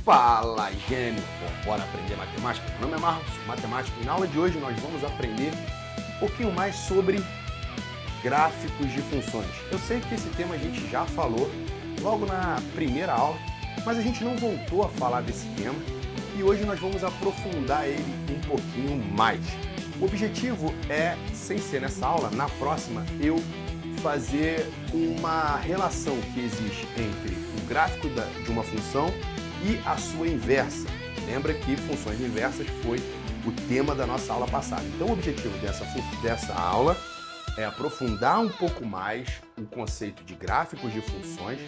Fala, gênio! Bora aprender matemática? Meu nome é Marcos, matemático, e na aula de hoje nós vamos aprender um pouquinho mais sobre gráficos de funções. Eu sei que esse tema a gente já falou logo na primeira aula, mas a gente não voltou a falar desse tema e hoje nós vamos aprofundar ele um pouquinho mais. O objetivo é, sem ser nessa aula, na próxima, eu fazer uma relação que existe entre o gráfico de uma função e a sua inversa. Lembra que funções inversas foi o tema da nossa aula passada. Então o objetivo dessa aula é aprofundar um pouco mais o conceito de gráficos de funções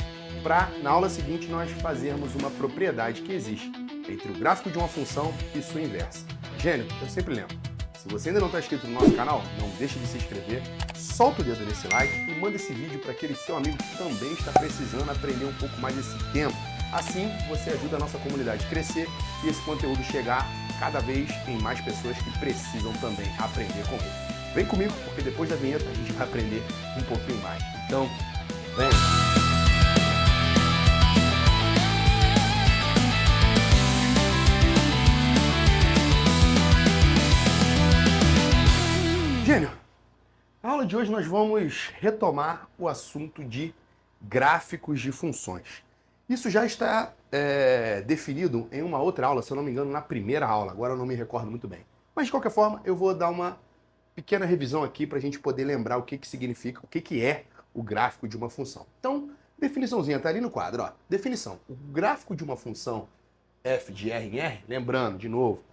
para, na aula seguinte, nós fazermos uma propriedade que existe entre o gráfico de uma função e sua inversa. Gênio, eu sempre lembro, se você ainda não está inscrito no nosso canal, não deixe de se inscrever, solta o dedo nesse like e manda esse vídeo para aquele seu amigo que também está precisando aprender um pouco mais desse tema. Assim, você ajuda a nossa comunidade a crescer e esse conteúdo chegar cada vez em mais pessoas que precisam também aprender comigo. Vem comigo, porque depois da vinheta a gente vai aprender um pouquinho mais. Então, vem! Gênio, na aula de hoje nós vamos retomar o assunto de gráficos de funções. Isso já está definido em uma outra aula, se eu não me engano, na primeira aula. Agora eu não me recordo muito bem. Mas, de qualquer forma, eu vou dar uma pequena revisão aqui para a gente poder lembrar o que significa, o que é o gráfico de uma função. Então, definiçãozinha está ali no quadro. Ó. Definição. O gráfico de uma função f de r em r, lembrando, de novo,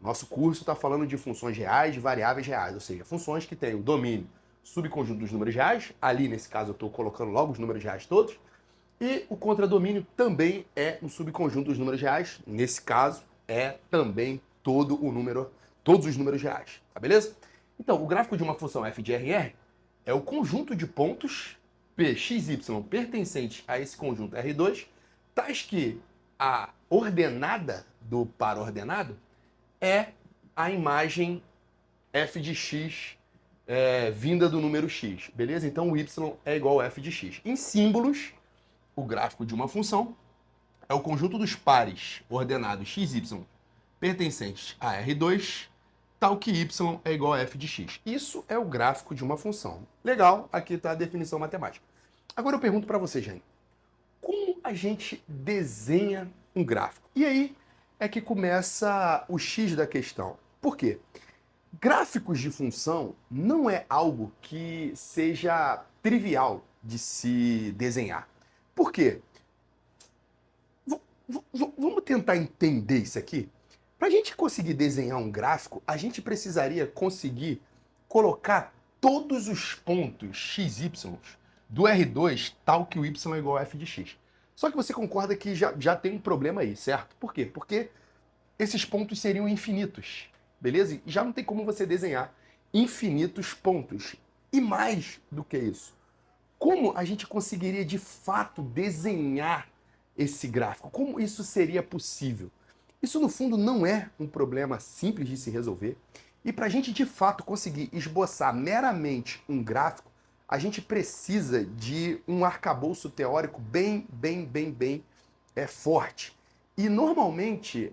nosso curso está falando de funções reais, de variáveis reais, ou seja, funções que têm o domínio subconjunto dos números reais. Ali, nesse caso, eu estou colocando logo os números reais todos. E o contradomínio também é um subconjunto dos números reais. Nesse caso, é também todos os números reais. Tá beleza? Então, o gráfico de uma função f de r em r é o conjunto de pontos p, x, y pertencentes a esse conjunto R2, tais que a ordenada do par ordenado é a imagem f de x vinda do número x. Beleza? Então, o y é igual a f de x. Em símbolos, o gráfico de uma função é o conjunto dos pares ordenados x, y pertencentes a R2, tal que y é igual a f de x. Isso é o gráfico de uma função. Legal, aqui está a definição matemática. Agora eu pergunto para você, Jane, como a gente desenha um gráfico? E aí é que começa o X da questão. Por quê? Gráficos de função não é algo que seja trivial de se desenhar. Por quê? Vamos tentar entender isso aqui? Para a gente conseguir desenhar um gráfico, a gente precisaria conseguir colocar todos os pontos x, y do R2 tal que o y é igual a f de x. Só que você concorda que já tem um problema aí, certo? Por quê? Porque esses pontos seriam infinitos, beleza? E já não tem como você desenhar infinitos pontos. E mais do que isso, como a gente conseguiria de fato desenhar esse gráfico? Como isso seria possível? Isso, no fundo, não é um problema simples de se resolver. E para a gente, de fato, conseguir esboçar meramente um gráfico, a gente precisa de um arcabouço teórico bem forte. E, normalmente,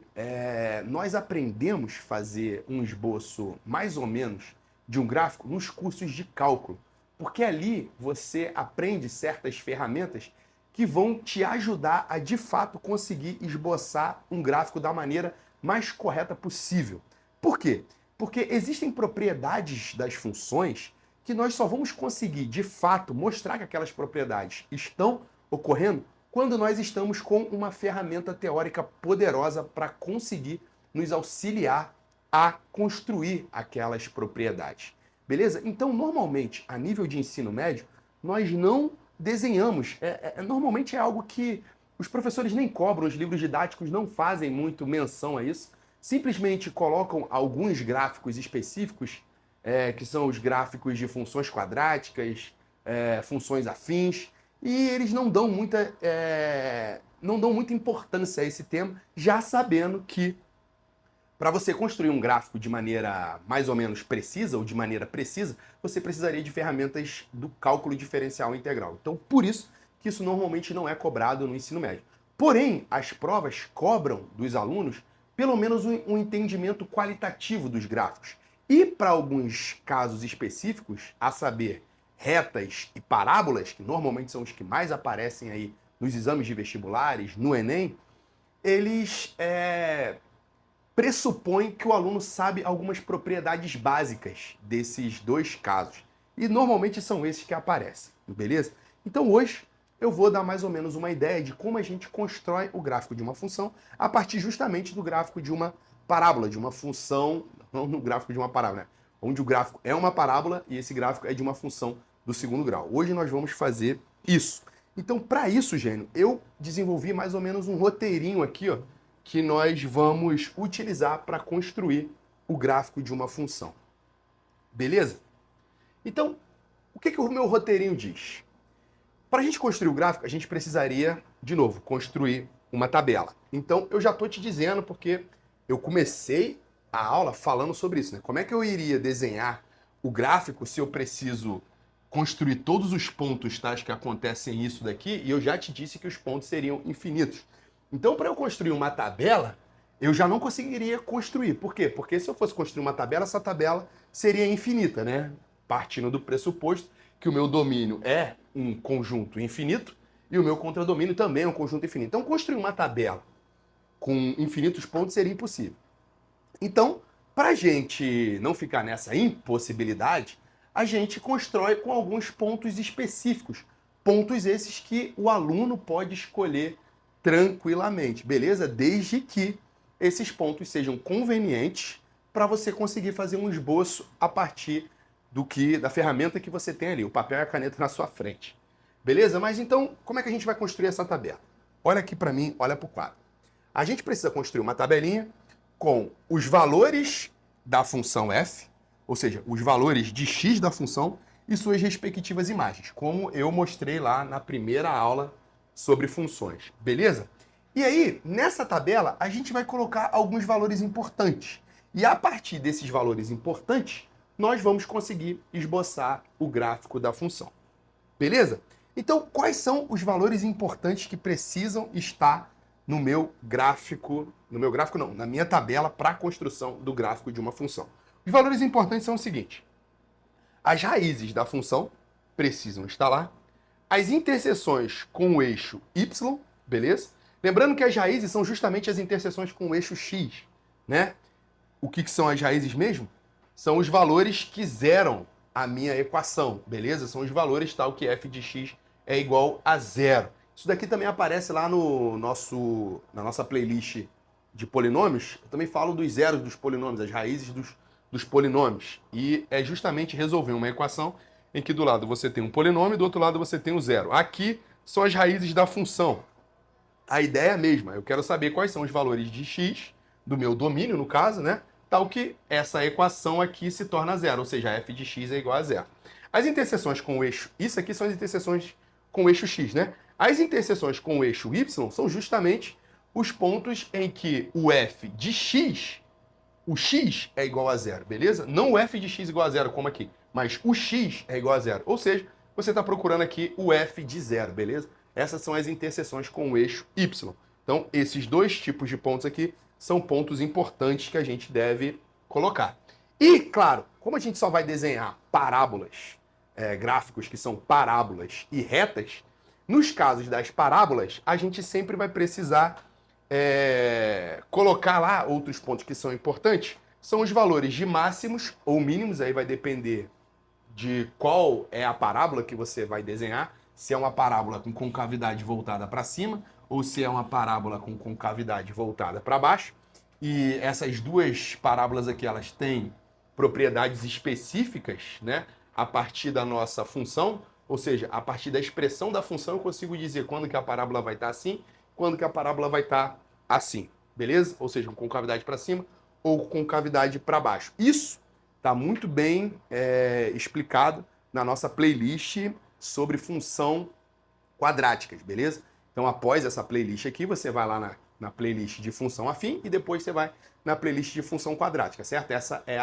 nós aprendemos a fazer um esboço, mais ou menos, de um gráfico nos cursos de cálculo. Porque ali você aprende certas ferramentas que vão te ajudar a, de fato, conseguir esboçar um gráfico da maneira mais correta possível. Por quê? Porque existem propriedades das funções que nós só vamos conseguir, de fato, mostrar que aquelas propriedades estão ocorrendo quando nós estamos com uma ferramenta teórica poderosa para conseguir nos auxiliar a construir aquelas propriedades. Beleza? Então, normalmente, a nível de ensino médio, nós não desenhamos. Normalmente é algo que os professores nem cobram, os livros didáticos não fazem muito menção a isso. Simplesmente colocam alguns gráficos específicos, que são os gráficos de funções quadráticas, funções afins, e eles não dão muita importância a esse tema, já sabendo que para você construir um gráfico de maneira mais ou menos precisa, ou de maneira precisa, você precisaria de ferramentas do cálculo diferencial integral. Então, por isso que isso normalmente não é cobrado no ensino médio. Porém, as provas cobram dos alunos pelo menos um entendimento qualitativo dos gráficos. E para alguns casos específicos, a saber, retas e parábolas, que normalmente são os que mais aparecem aí nos exames de vestibulares, no Enem, eles pressupõem que o aluno sabe algumas propriedades básicas desses dois casos. E normalmente são esses que aparecem, beleza? Então hoje eu vou dar mais ou menos uma ideia de como a gente constrói o gráfico de uma função a partir justamente do gráfico de uma parábola, de uma função, não no gráfico de uma parábola, né? Onde o gráfico é uma parábola e esse gráfico é de uma função do segundo grau. Hoje nós vamos fazer isso. Então, para isso, Gênio, eu desenvolvi mais ou menos um roteirinho aqui, ó, que nós vamos utilizar para construir o gráfico de uma função. Beleza? Então, o que o meu roteirinho diz? Para a gente construir o gráfico, a gente precisaria, de novo, construir uma tabela. Então, eu já estou te dizendo porque eu comecei a aula falando sobre isso, né? Como é que eu iria desenhar o gráfico se eu preciso construir todos os pontos tais que acontecem isso daqui, e eu já te disse que os pontos seriam infinitos. Então, para eu construir uma tabela, eu já não conseguiria construir. Por quê? Porque se eu fosse construir uma tabela, essa tabela seria infinita, né? Partindo do pressuposto que o meu domínio é um conjunto infinito e o meu contradomínio também é um conjunto infinito. Então, construir uma tabela com infinitos pontos seria impossível. Então, para a gente não ficar nessa impossibilidade, a gente constrói com alguns pontos específicos. Pontos esses que o aluno pode escolher tranquilamente, beleza? Desde que esses pontos sejam convenientes para você conseguir fazer um esboço a partir da ferramenta que você tem ali, o papel e a caneta na sua frente. Beleza? Mas então, como é que a gente vai construir essa tabela? Olha aqui para mim, olha para o quadro. A gente precisa construir uma tabelinha com os valores da função f, ou seja, os valores de x da função e suas respectivas imagens, como eu mostrei lá na primeira aula sobre funções, beleza? E aí, nessa tabela, a gente vai colocar alguns valores importantes. E a partir desses valores importantes, nós vamos conseguir esboçar o gráfico da função. Beleza? Então, quais são os valores importantes que precisam estar no meu gráfico, na minha tabela para a construção do gráfico de uma função? Os valores importantes são o seguinte: as raízes da função precisam estar lá, as interseções com o eixo y, beleza? Lembrando que as raízes são justamente as interseções com o eixo x, né? O que são as raízes mesmo? São os valores que zeram a minha equação, beleza? São os valores tal que f de x é igual a zero. Isso daqui também aparece lá na nossa playlist de polinômios. Eu também falo dos zeros dos polinômios, as raízes dos polinômios. E é justamente resolver uma equação em que do lado você tem um polinômio e do outro lado você tem o zero. Aqui são as raízes da função. A ideia é a mesma. Eu quero saber quais são os valores de x, do meu domínio, no caso, né? Tal que essa equação aqui se torna zero, ou seja, f de x é igual a zero. As interseções com o eixo, isso aqui são as interseções com o eixo x, né? As interseções com o eixo y são justamente os pontos em que o f de x, o x é igual a zero, beleza? Não o f de x igual a zero, como aqui, mas o x é igual a zero. Ou seja, você está procurando aqui o f de zero, beleza? Essas são as interseções com o eixo y. Então, esses dois tipos de pontos aqui são pontos importantes que a gente deve colocar. E, claro, como a gente só vai desenhar parábolas, gráficos que são parábolas e retas, nos casos das parábolas, a gente sempre vai precisar colocar lá outros pontos que são importantes. São os valores de máximos ou mínimos, aí vai depender de qual é a parábola que você vai desenhar, se é uma parábola com concavidade voltada para cima ou se é uma parábola com concavidade voltada para baixo. E essas duas parábolas aqui, elas têm propriedades específicas, né, a partir da nossa função, ou seja, a partir da expressão da função eu consigo dizer quando que a parábola vai estar assim, quando que a parábola vai estar assim, beleza? Ou seja, com concavidade para cima ou com concavidade para baixo. Isso está muito bem explicado na nossa playlist sobre função quadráticas, beleza? Então, após essa playlist aqui, você vai lá na playlist de função afim e depois você vai na playlist de função quadrática, certo? Essa é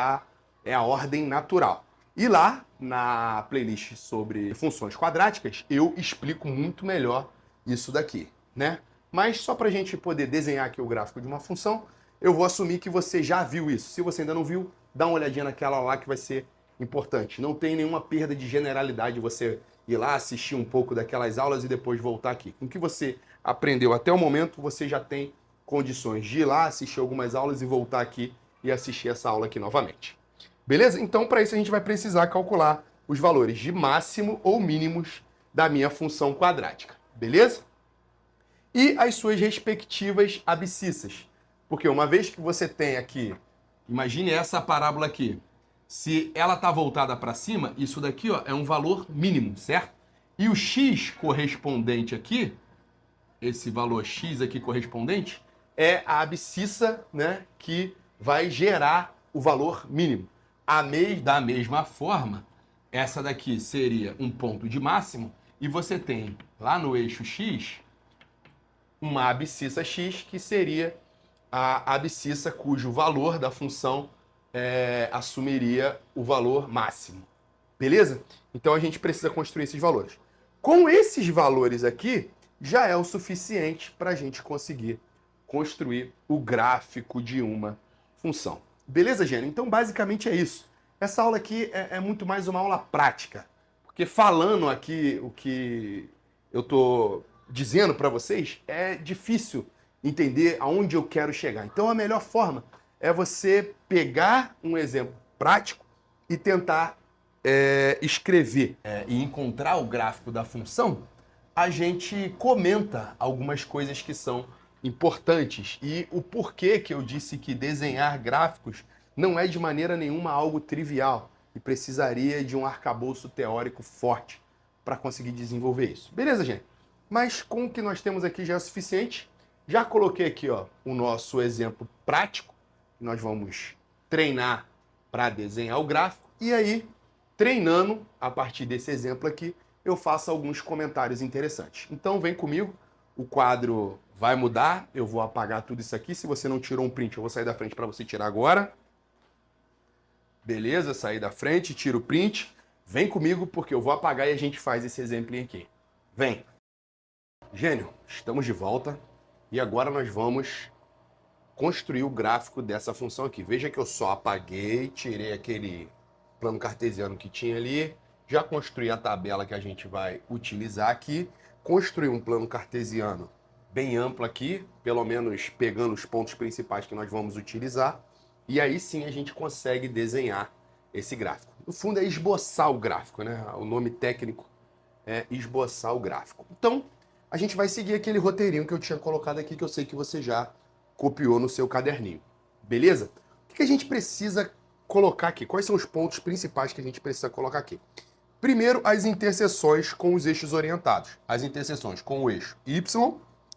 a ordem natural. E lá, na playlist sobre funções quadráticas, eu explico muito melhor isso daqui, né? Mas só para a gente poder desenhar aqui o gráfico de uma função, eu vou assumir que você já viu isso. Se você ainda não viu, dá uma olhadinha naquela lá que vai ser importante. Não tem nenhuma perda de generalidade você ir lá assistir um pouco daquelas aulas e depois voltar aqui. Com o que você aprendeu até o momento, você já tem condições de ir lá assistir algumas aulas e voltar aqui e assistir essa aula aqui novamente. Beleza? Então, para isso a gente vai precisar calcular os valores de máximo ou mínimos da minha função quadrática. Beleza? E as suas respectivas abscissas. Porque uma vez que você tem aqui, imagine essa parábola aqui, se ela está voltada para cima, isso daqui ó, é um valor mínimo, certo? E o x correspondente aqui, esse valor x aqui correspondente, é a abscissa, né, que vai gerar o valor mínimo. Da mesma forma, essa daqui seria um ponto de máximo, e você tem lá no eixo x uma abscissa x, que seria a abscissa cujo valor da função assumiria o valor máximo. Beleza? Então a gente precisa construir esses valores. Com esses valores aqui, já é o suficiente para a gente conseguir construir o gráfico de uma função. Beleza, Gênio? Então basicamente é isso. Essa aula aqui é muito mais uma aula prática. Porque falando aqui o que eu estou dizendo para vocês, é difícil entender aonde eu quero chegar. Então a melhor forma é você pegar um exemplo prático e tentar escrever e encontrar o gráfico da função. A gente comenta algumas coisas que são importantes e o porquê que eu disse que desenhar gráficos não é de maneira nenhuma algo trivial e precisaria de um arcabouço teórico forte para conseguir desenvolver isso. Beleza, gente? Mas com o que nós temos aqui já é suficiente. Já coloquei aqui ó, o nosso exemplo prático, que nós vamos treinar para desenhar o gráfico. E aí, treinando a partir desse exemplo aqui, eu faço alguns comentários interessantes. Então vem comigo, o quadro vai mudar, eu vou apagar tudo isso aqui. Se você não tirou um print, eu vou sair da frente para você tirar agora. Beleza, sair da frente, tiro o print. Vem comigo porque eu vou apagar e a gente faz esse exemplinho aqui. Vem! Gênio, estamos de volta e agora nós vamos construir o gráfico dessa função aqui. Veja que eu só apaguei, tirei aquele plano cartesiano que tinha ali, já construí a tabela que a gente vai utilizar aqui, construí um plano cartesiano bem amplo aqui, pelo menos pegando os pontos principais que nós vamos utilizar, e aí sim a gente consegue desenhar esse gráfico. No fundo é esboçar o gráfico, né? O nome técnico é esboçar o gráfico. Então, a gente vai seguir aquele roteirinho que eu tinha colocado aqui, que eu sei que você já copiou no seu caderninho. Beleza? O que a gente precisa colocar aqui? Quais são os pontos principais que a gente precisa colocar aqui? Primeiro, as interseções com os eixos orientados. As interseções com o eixo Y,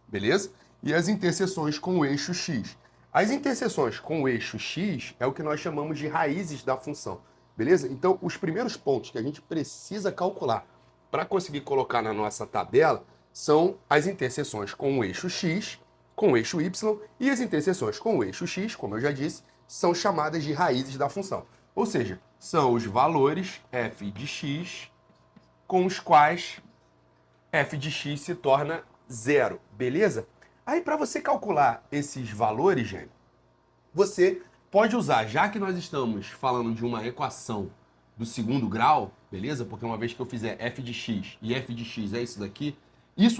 beleza? E as interseções com o eixo X. As interseções com o eixo X é o que nós chamamos de raízes da função. Beleza? Então, os primeiros pontos que a gente precisa calcular para conseguir colocar na nossa tabela são as interseções com o eixo X, com o eixo Y, e as interseções com o eixo X, como eu já disse, são chamadas de raízes da função. Ou seja, são os valores f de x com os quais f de x se torna zero, beleza? Aí para você calcular esses valores, gente, você pode usar, já que nós estamos falando de uma equação do segundo grau, beleza? Porque uma vez que eu fizer f de x e f de x é isso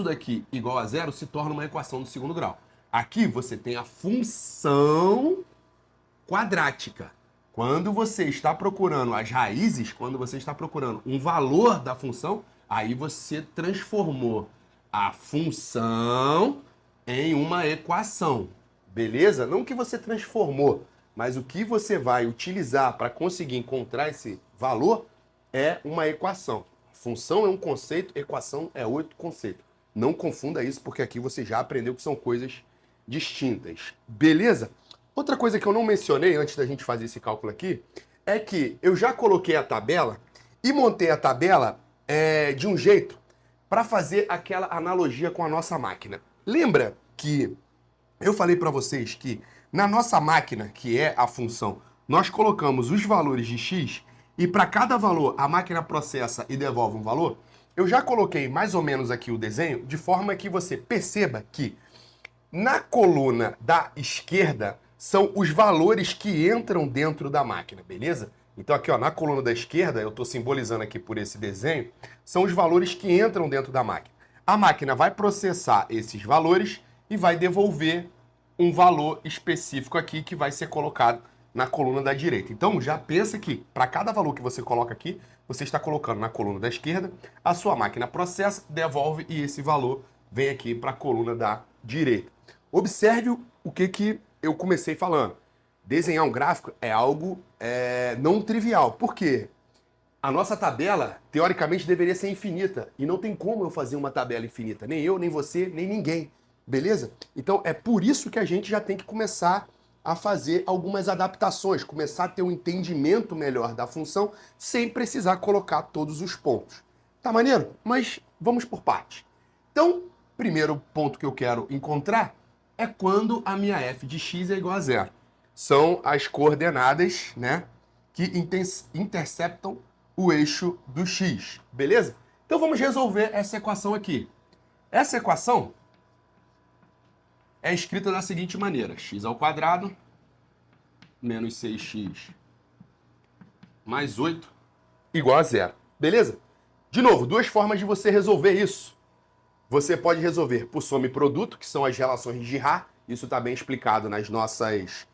daqui igual a zero se torna uma equação do segundo grau. Aqui você tem a função quadrática. Quando você está procurando as raízes, quando você está procurando um valor da função, aí você transformou a função em uma equação. Beleza? Não que você transformou, mas o que você vai utilizar para conseguir encontrar esse valor é uma equação. Função é um conceito, equação é outro conceito. Não confunda isso, porque aqui você já aprendeu que são coisas distintas. Beleza? Outra coisa que eu não mencionei antes da gente fazer esse cálculo aqui é que eu já coloquei a tabela e montei a tabela de um jeito para fazer aquela analogia com a nossa máquina. Lembra que eu falei para vocês que na nossa máquina, que é a função, nós colocamos os valores de x e para cada valor a máquina processa e devolve um valor? Eu já coloquei mais ou menos aqui o desenho de forma que você perceba que Na coluna da esquerda são os valores que entram dentro da máquina, beleza? Então aqui, ó, na coluna da esquerda, eu estou simbolizando aqui por esse desenho, são os valores que entram dentro da máquina. A máquina vai processar esses valores e vai devolver um valor específico aqui que vai ser colocado na coluna da direita. Então já pensa que para cada valor que você coloca aqui, você está colocando na coluna da esquerda, a sua máquina processa, devolve e esse valor vem aqui para a coluna da direita. Observe o que eu comecei falando. Desenhar um gráfico é algo não trivial. Por quê? A nossa tabela, teoricamente, deveria ser infinita. E não tem como eu fazer uma tabela infinita. Nem eu, nem você, nem ninguém. Beleza? Então, é por isso que a gente já tem que começar a fazer algumas adaptações. Começar a ter um entendimento melhor da função, sem precisar colocar todos os pontos. Tá maneiro? Mas vamos por partes. Então, primeiro ponto que eu quero encontrar é quando a minha f de x é igual a zero. São as coordenadas, né, que interceptam o eixo do x, beleza? Então vamos resolver essa equação aqui. Essa equação é escrita da seguinte maneira: x ao quadrado menos 6x mais 8 igual a zero, beleza? De novo, duas formas de você resolver isso. Você pode resolver por soma e produto, que são as relações de Ra. Isso está bem explicado nas nossas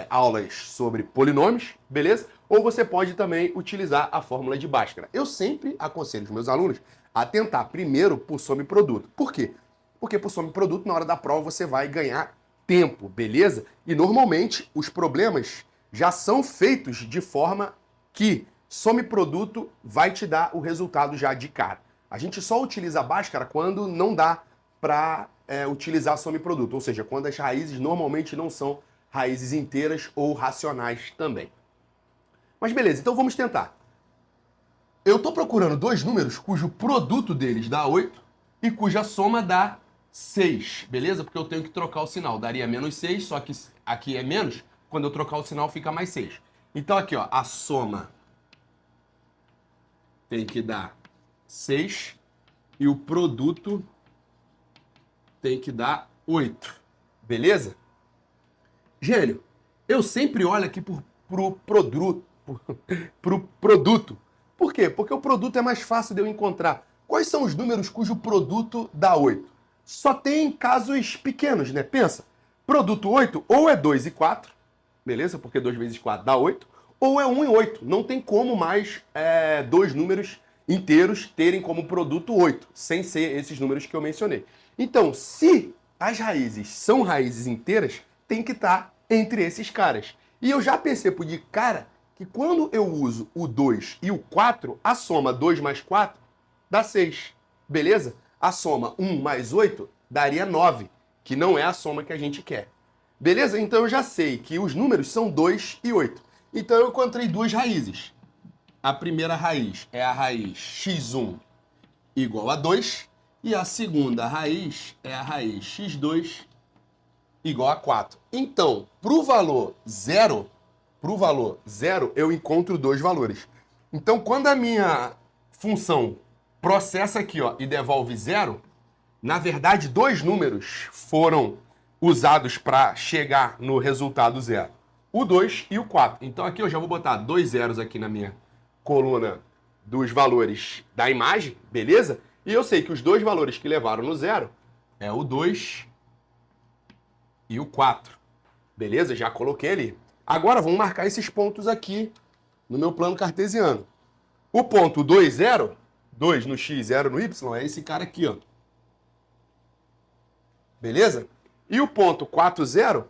aulas sobre polinômios, beleza? Ou você pode também utilizar a fórmula de Bhaskara. Eu sempre aconselho os meus alunos a tentar primeiro por soma e produto. Por quê? Porque por soma e produto, na hora da prova, você vai ganhar tempo, beleza? E normalmente os problemas já são feitos de forma que soma e produto vai te dar o resultado já de cara. A gente só utiliza a Bhaskara quando não dá para utilizar soma e produto, ou seja, quando as raízes normalmente não são raízes inteiras ou racionais também. Mas beleza, então vamos tentar. Eu estou procurando dois números cujo produto deles dá 8 e cuja soma dá 6, beleza? Porque eu tenho que trocar o sinal. Daria menos 6, só que aqui é menos. Quando eu trocar o sinal fica mais 6. Então aqui, ó, a soma tem que dar 6 e o produto tem que dar 8, beleza? Gênio, eu sempre olho aqui pro produto. Por quê? Porque o produto é mais fácil de eu encontrar. Quais são os números cujo produto dá 8? Só tem casos pequenos, né? Pensa, produto 8 ou é 2 e 4, beleza? Porque 2 vezes 4 dá 8, ou é 1 e 8. Não tem como mais dois números inteiros terem como produto 8, sem ser esses números que eu mencionei. Então, se as raízes são raízes inteiras, tem que estar entre esses caras. E eu já percebo de cara que quando eu uso o 2 e o 4, a soma 2 mais 4 dá 6, beleza? A soma 1 mais 8 daria 9, que não é a soma que a gente quer. Beleza? Então eu já sei que os números são 2 e 8. Então eu encontrei duas raízes. A primeira raiz é a raiz x1 igual a 2, e a segunda raiz é a raiz x2 igual a 4. Então, para o valor 0, eu encontro dois valores. Então, quando a minha função processa aqui, ó, e devolve 0, na verdade, dois números foram usados para chegar no resultado 0. O 2 e o 4. Então, aqui eu já vou botar dois zeros aqui na minha coluna dos valores da imagem, beleza? E eu sei que os dois valores que levaram no 0 é o 2 e o 4. Beleza? Já coloquei ali. Agora vamos marcar esses pontos aqui no meu plano cartesiano. O ponto 2, 0, 2 no x, 0 no y, é esse cara aqui, ó. Beleza? E o ponto 4, 0,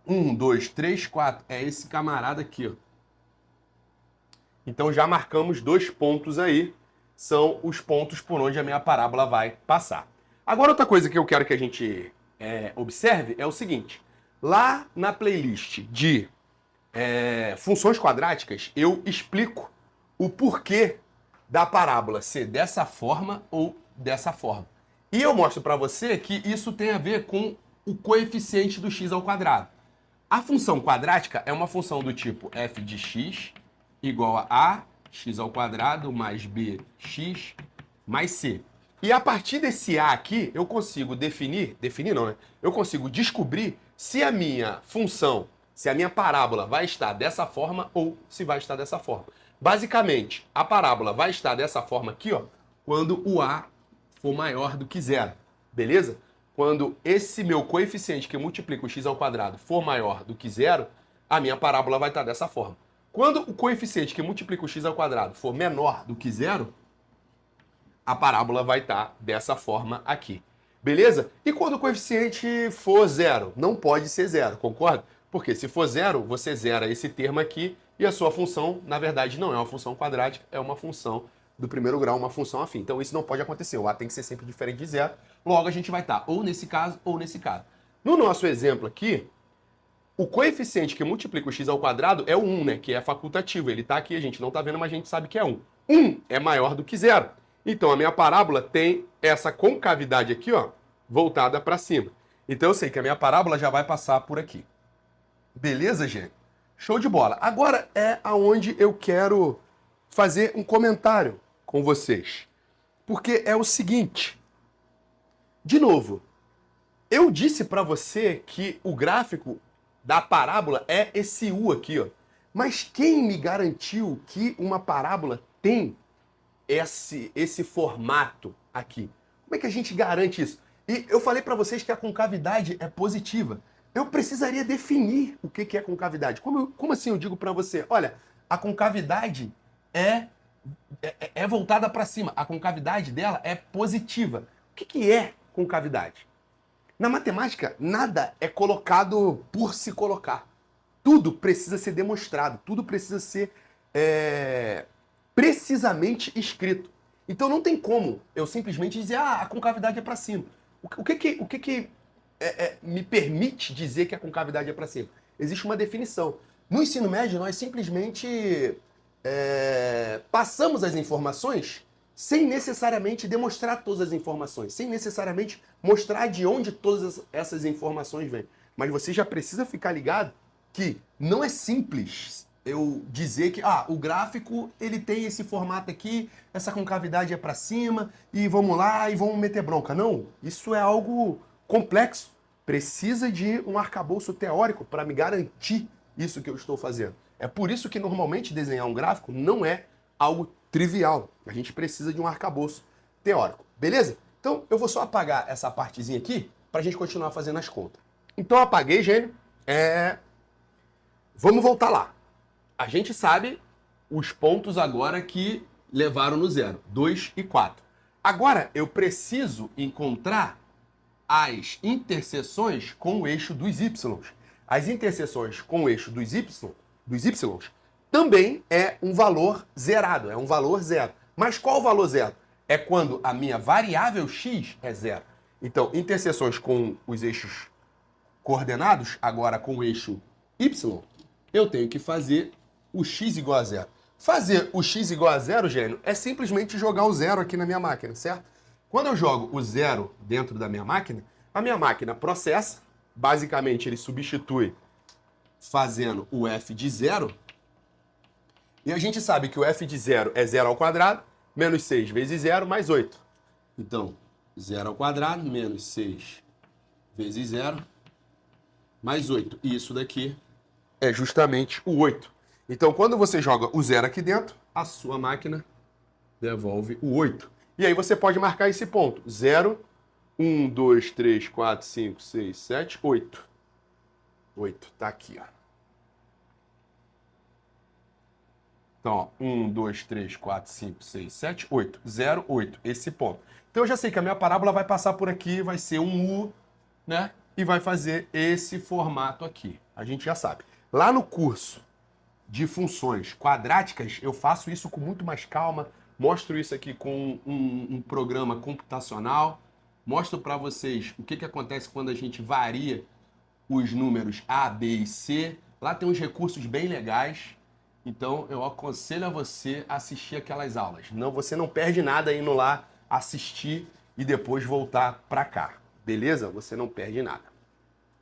1, 2, 3, 4, é esse camarada aqui, ó. Então já marcamos dois pontos aí, são os pontos por onde a minha parábola vai passar. Agora outra coisa que eu quero que a gente observe é o seguinte. Lá na playlist de funções quadráticas, eu explico o porquê da parábola ser dessa forma ou dessa forma. E eu mostro para você que isso tem a ver com o coeficiente do x ao quadrado. A função quadrática é uma função do tipo f de x igual a x ao quadrado mais bx mais c. E a partir desse A aqui, eu consigo definir não, né? Eu consigo descobrir se a minha função, se a minha parábola vai estar dessa forma ou se vai estar dessa forma. Basicamente, a parábola vai estar dessa forma aqui, ó, quando o A for maior do que zero, beleza? Quando esse meu coeficiente que multiplica o x ao quadrado for maior do que zero, a minha parábola vai estar dessa forma. Quando o coeficiente que multiplica o x ao quadrado for menor do que zero, a parábola vai estar dessa forma aqui. Beleza? E quando o coeficiente for zero? Não pode ser zero, concorda? Porque se for zero, você zera esse termo aqui e a sua função, na verdade, não é uma função quadrática, é uma função do primeiro grau, uma função afim. Então isso não pode acontecer. O A tem que ser sempre diferente de zero. Logo, a gente vai estar ou nesse caso ou nesse caso. No nosso exemplo aqui, o coeficiente que multiplica o x ao quadrado é o 1, né? Que é facultativo. Ele está aqui, a gente não está vendo, mas a gente sabe que é 1. 1 é maior do que zero. Então, a minha parábola tem essa concavidade aqui, ó, voltada para cima. Então, eu sei que a minha parábola já vai passar por aqui. Beleza, gente? Show de bola. Agora é aonde eu quero fazer um comentário com vocês. Porque é o seguinte. De novo, eu disse para você que o gráfico da parábola é esse U aqui, ó. Mas quem me garantiu que uma parábola tem esse formato aqui? Como é que a gente garante isso? E eu falei para vocês que a concavidade é positiva. Eu precisaria definir o que é concavidade. Como assim eu digo para você? Olha, a concavidade é voltada para cima. A concavidade dela é positiva. O que é concavidade? Na matemática, nada é colocado por se colocar. Tudo precisa ser demonstrado. Tudo precisa ser precisamente escrito. Então não tem como eu simplesmente dizer, a concavidade é para cima. O que me permite dizer que a concavidade é para cima? Existe uma definição. No ensino médio, nós simplesmente passamos as informações sem necessariamente demonstrar todas as informações, sem necessariamente mostrar de onde todas essas informações vêm. Mas você já precisa ficar ligado que não é simples eu dizer que o gráfico ele tem esse formato aqui, essa concavidade é para cima e vamos lá e vamos meter bronca. Não, isso é algo complexo. Precisa de um arcabouço teórico para me garantir isso que eu estou fazendo. É por isso que normalmente desenhar um gráfico não é algo trivial. A gente precisa de um arcabouço teórico. Beleza? Então eu vou só apagar essa partezinha aqui para a gente continuar fazendo as contas. Então apaguei, gênio. Vamos voltar lá. A gente sabe os pontos agora que levaram no zero, 2 e 4. Agora eu preciso encontrar as interseções com o eixo dos y. As interseções com o eixo dos y também é um valor zerado, é um valor zero. Mas qual o valor zero? É quando a minha variável x é zero. Então, interseções com os eixos coordenados, agora com o eixo y, eu tenho que fazer o x igual a zero. Fazer o x igual a zero, gênio, é simplesmente jogar o zero aqui na minha máquina, certo? Quando eu jogo o zero dentro da minha máquina, a minha máquina processa, basicamente ele substitui fazendo o f de zero, e a gente sabe que o f de zero é zero ao quadrado, menos 6 vezes zero, mais 8. Então, zero ao quadrado, menos 6 vezes zero, mais 8. E isso daqui é justamente o 8. Então, quando você joga o zero aqui dentro, a sua máquina devolve o 8. E aí você pode marcar esse ponto. 0, 1, 2, 3, 4, 5, 6, 7, 8. 8, tá aqui, ó. Então, ó, 1, 2, 3, 4, 5, 6, 7, 8. 0, 8. Esse ponto. Então, eu já sei que a minha parábola vai passar por aqui, vai ser um U, né? E vai fazer esse formato aqui. A gente já sabe. Lá no curso de funções quadráticas, eu faço isso com muito mais calma. Mostro isso aqui com um programa computacional. Mostro para vocês o que acontece quando a gente varia os números A, B e C. Lá tem uns recursos bem legais. Então, eu aconselho a você assistir aquelas aulas. Não, você não perde nada indo lá assistir e depois voltar para cá. Beleza? Você não perde nada.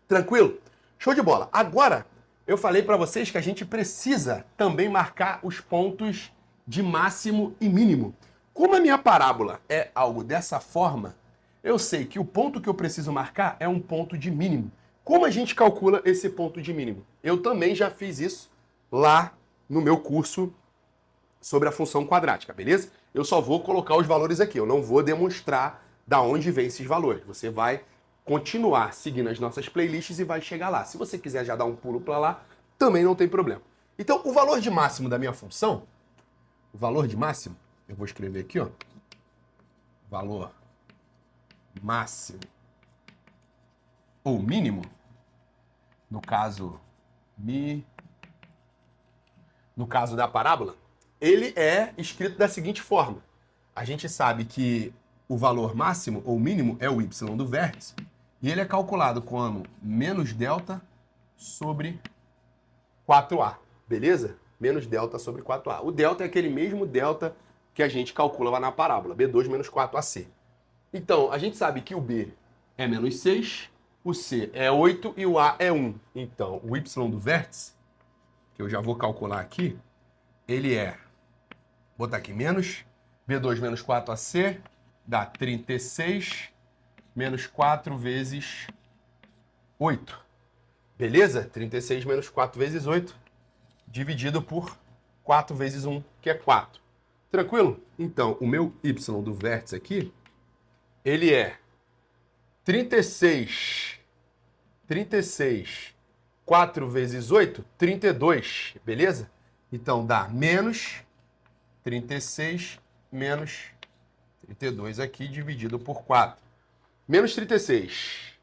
Tranquilo? Show de bola. Agora, eu falei para vocês que a gente precisa também marcar os pontos de máximo e mínimo. Como a minha parábola é algo dessa forma, eu sei que o ponto que eu preciso marcar é um ponto de mínimo. Como a gente calcula esse ponto de mínimo? Eu também já fiz isso lá no meu curso sobre a função quadrática, beleza? Eu só vou colocar os valores aqui, eu não vou demonstrar da onde vem esses valores. Você vai continuar seguindo as nossas playlists e vai chegar lá. Se você quiser já dar um pulo para lá, também não tem problema. Então, o valor de máximo da minha função, o valor de máximo, eu vou escrever aqui, ó. Valor máximo ou mínimo, no caso da parábola, ele é escrito da seguinte forma. A gente sabe que o valor máximo ou mínimo é o y do vértice e ele é calculado como menos delta sobre 4a, beleza? Menos delta sobre 4a. O delta é aquele mesmo delta que a gente calcula lá na parábola, B2 menos 4ac. Então, a gente sabe que o B é menos 6, o C é 8 e o A é 1. Então, o y do vértice, que eu já vou calcular aqui, ele é, vou botar aqui, menos B2 menos 4AC, dá 36, menos 4 vezes 8. Beleza? 36 menos 4 vezes 8, dividido por 4 vezes 1, que é 4. Tranquilo? Então, o meu y do vértice aqui, ele é 36, 4 vezes 8, 32, beleza? Então, dá menos 36 menos 32 aqui, dividido por 4. Menos 36,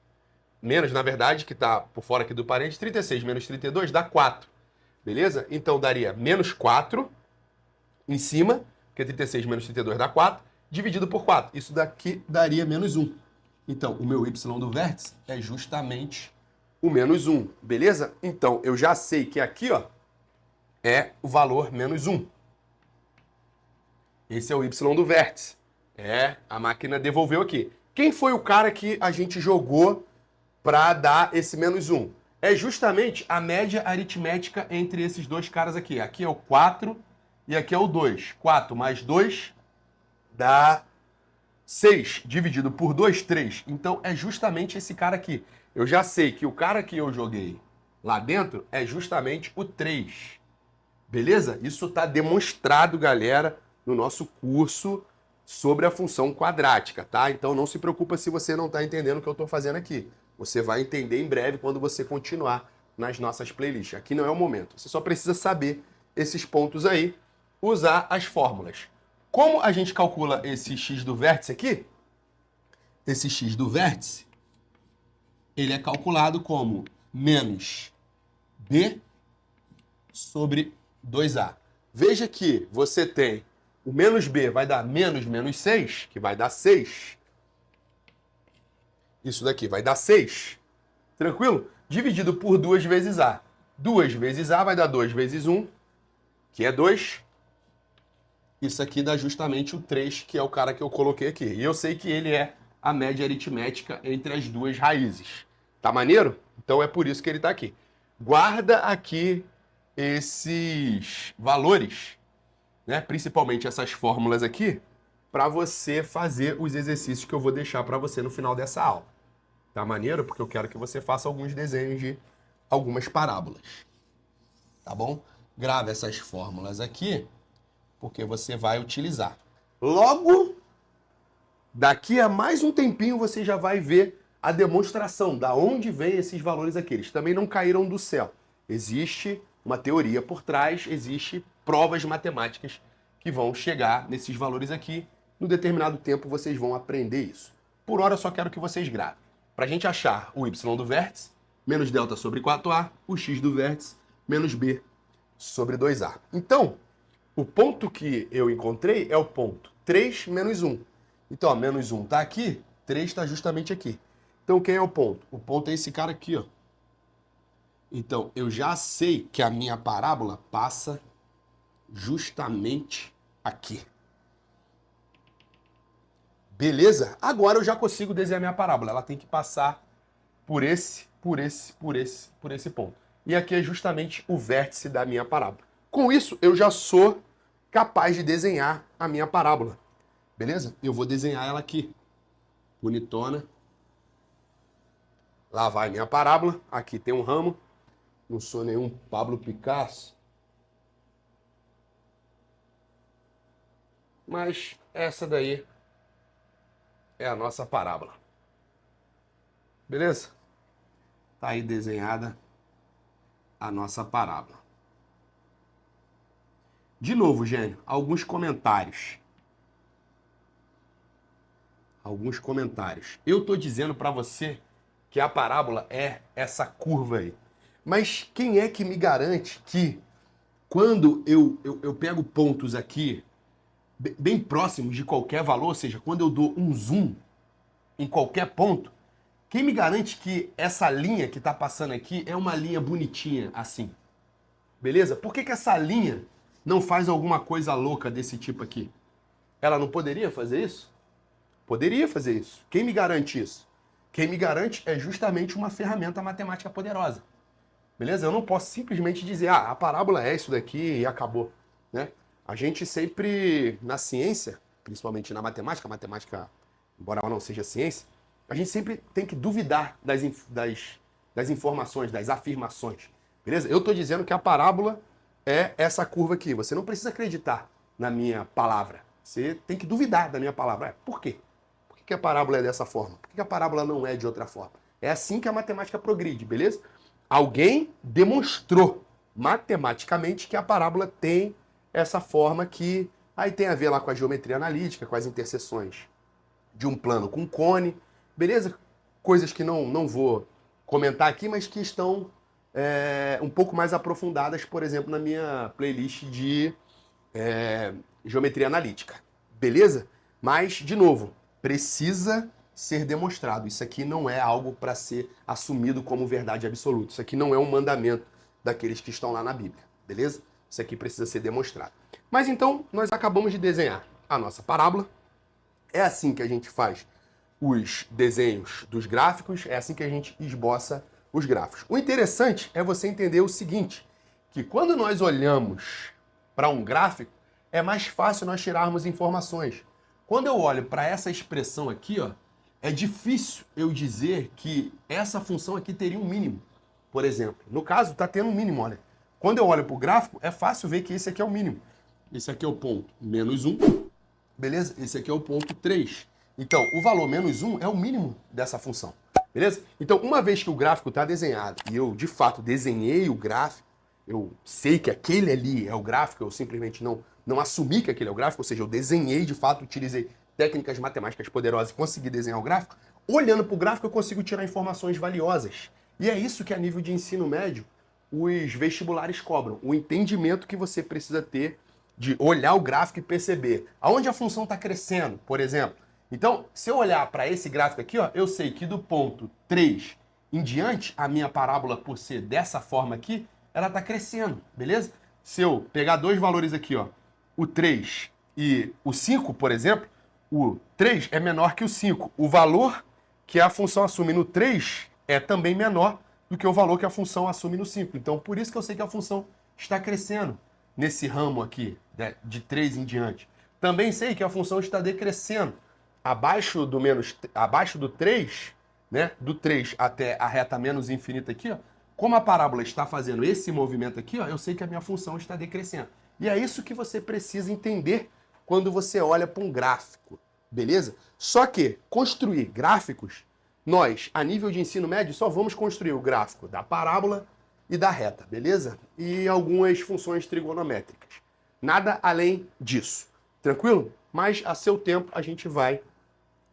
menos, na verdade, que está por fora aqui do parênteses, 36 menos 32 dá 4, beleza? Então, daria menos 4 em cima, porque 36 menos 32 dá 4, dividido por 4. Isso daqui daria menos 1. Então, o meu y do vértice é justamente o menos 1, beleza? Então, eu já sei que aqui, ó, é o valor menos 1. Esse é o y do vértice. A máquina devolveu aqui. Quem foi o cara que a gente jogou para dar esse menos 1? É justamente a média aritmética entre esses dois caras aqui. Aqui é o 4 e aqui é o 2. 4 mais 2 dá 6, dividido por 2, 3. Então, é justamente esse cara aqui. Eu já sei que o cara que eu joguei lá dentro é justamente o 3. Beleza? Isso está demonstrado, galera, no nosso curso sobre a função quadrática, tá? Então, não se preocupa se você não está entendendo o que eu estou fazendo aqui. Você vai entender em breve quando você continuar nas nossas playlists. Aqui não é o momento. Você só precisa saber esses pontos aí, usar as fórmulas. Como a gente calcula esse x do vértice aqui? Esse x do vértice, ele é calculado como menos b sobre 2a. Veja que você tem o menos b vai dar menos 6, que vai dar 6. Isso daqui vai dar 6. Tranquilo? Dividido por 2 vezes a. 2 vezes a vai dar 2 vezes 1, que é 2. Isso aqui dá justamente o 3, que é o cara que eu coloquei aqui. E eu sei que ele é a média aritmética entre as duas raízes. Tá maneiro? Então é por isso que ele tá aqui. Guarda aqui esses valores, né? Principalmente essas fórmulas aqui, para você fazer os exercícios que eu vou deixar para você no final dessa aula. Tá maneiro? Porque eu quero que você faça alguns desenhos de algumas parábolas. Tá bom? Grave essas fórmulas aqui, porque você vai utilizar. Logo, daqui a mais um tempinho, você já vai ver a demonstração da onde vem esses valores aqui. Eles também não caíram do céu. Existe uma teoria por trás, existe provas matemáticas que vão chegar nesses valores aqui. No determinado tempo, vocês vão aprender isso. Por hora, eu só quero que vocês gravem. Para a gente achar o y do vértice, menos delta sobre 4a, o x do vértice, menos b sobre 2a. Então, o ponto que eu encontrei é o ponto 3 menos 1. Então, ó, menos 1 está aqui, 3 está justamente aqui. Então, quem é o ponto? O ponto é esse cara aqui, ó. Então, eu já sei que a minha parábola passa justamente aqui. Beleza? Agora eu já consigo desenhar minha parábola. Ela tem que passar por esse ponto. E aqui é justamente o vértice da minha parábola. Com isso, eu já sou capaz de desenhar a minha parábola. beleza? Eu vou desenhar ela aqui, bonitona. Lá vai minha parábola, aqui tem um ramo, não sou nenhum Pablo Picasso, mas essa daí é a nossa parábola, beleza? Tá aí desenhada a nossa parábola. De novo, gênio, alguns comentários. Eu tô dizendo para você que a parábola é essa curva aí. Mas quem é que me garante que quando eu pego pontos aqui bem próximos de qualquer valor, ou seja, quando eu dou um zoom em qualquer ponto, quem me garante que essa linha que está passando aqui é uma linha bonitinha assim? Beleza? Por que essa linha não faz alguma coisa louca desse tipo aqui? Ela não poderia fazer isso? Poderia fazer isso. Quem me garante isso? Quem me garante é justamente uma ferramenta matemática poderosa. Beleza? Eu não posso simplesmente dizer, a parábola é isso daqui e acabou, né? A gente sempre, na ciência, principalmente na matemática, embora ela não seja ciência, a gente sempre tem que duvidar das informações, das afirmações, beleza? Eu estou dizendo que a parábola é essa curva aqui. Você não precisa acreditar na minha palavra. Você tem que duvidar da minha palavra. Por quê? Por que a parábola é dessa forma? Por que a parábola não é de outra forma? É assim que a matemática progride, beleza? Alguém demonstrou matematicamente que a parábola tem essa forma que aí tem a ver lá com a geometria analítica, com as interseções de um plano com cone, beleza? Coisas que não vou comentar aqui, mas que estão um pouco mais aprofundadas, por exemplo, na minha playlist de geometria analítica, beleza? Mas, de novo, precisa ser demonstrado. Isso aqui não é algo para ser assumido como verdade absoluta. Isso aqui não é um mandamento daqueles que estão lá na Bíblia, beleza? Isso aqui precisa ser demonstrado. Mas então, nós acabamos de desenhar a nossa parábola. É assim que a gente faz os desenhos dos gráficos, é assim que a gente esboça os gráficos. O interessante é você entender o seguinte, que quando nós olhamos para um gráfico, é mais fácil nós tirarmos informações. Quando eu olho para essa expressão aqui, ó, é difícil eu dizer que essa função aqui teria um mínimo, por exemplo. No caso, está tendo um mínimo, olha. Quando eu olho para o gráfico, é fácil ver que esse aqui é o mínimo. Esse aqui é o ponto -1, beleza? Esse aqui é o ponto 3. Então, o valor -1 é o mínimo dessa função, beleza? Então, uma vez que o gráfico está desenhado e eu, de fato, desenhei o gráfico, eu sei que aquele ali é o gráfico, eu simplesmente não assumi que aquele é o gráfico, ou seja, eu desenhei, de fato, utilizei técnicas matemáticas poderosas e consegui desenhar o gráfico. Olhando para o gráfico, eu consigo tirar informações valiosas. E é isso que, a nível de ensino médio, os vestibulares cobram. O entendimento que você precisa ter de olhar o gráfico e perceber aonde a função está crescendo, por exemplo. Então, se eu olhar para esse gráfico aqui, ó, eu sei que do ponto 3 em diante, a minha parábola, por ser dessa forma aqui, ela está crescendo, beleza? Se eu pegar dois valores aqui, ó, o 3 e o 5, por exemplo, o 3 é menor que o 5. O valor que a função assume no 3 é também menor do que o valor que a função assume no 5. Então, por isso que eu sei que a função está crescendo nesse ramo aqui, de 3 em diante. Também sei que a função está decrescendo. Abaixo do 3, né, do 3 até a reta menos infinita aqui, ó, como a parábola está fazendo esse movimento aqui, ó, eu sei que a minha função está decrescendo. E é isso que você precisa entender quando você olha para um gráfico, beleza? Só que construir gráficos, nós, a nível de ensino médio, só vamos construir o gráfico da parábola e da reta, beleza? E algumas funções trigonométricas. Nada além disso. Tranquilo? Mas a seu tempo a gente vai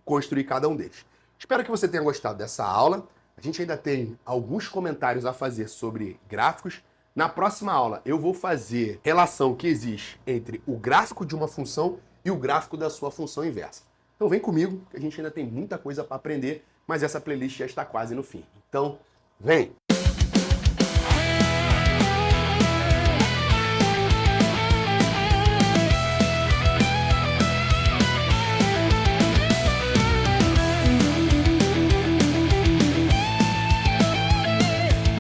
construir cada um deles. Espero que você tenha gostado dessa aula. A gente ainda tem alguns comentários a fazer sobre gráficos. Na próxima aula eu vou fazer relação que existe entre o gráfico de uma função e o gráfico da sua função inversa. Então vem comigo, que a gente ainda tem muita coisa para aprender, mas essa playlist já está quase no fim. Então, vem!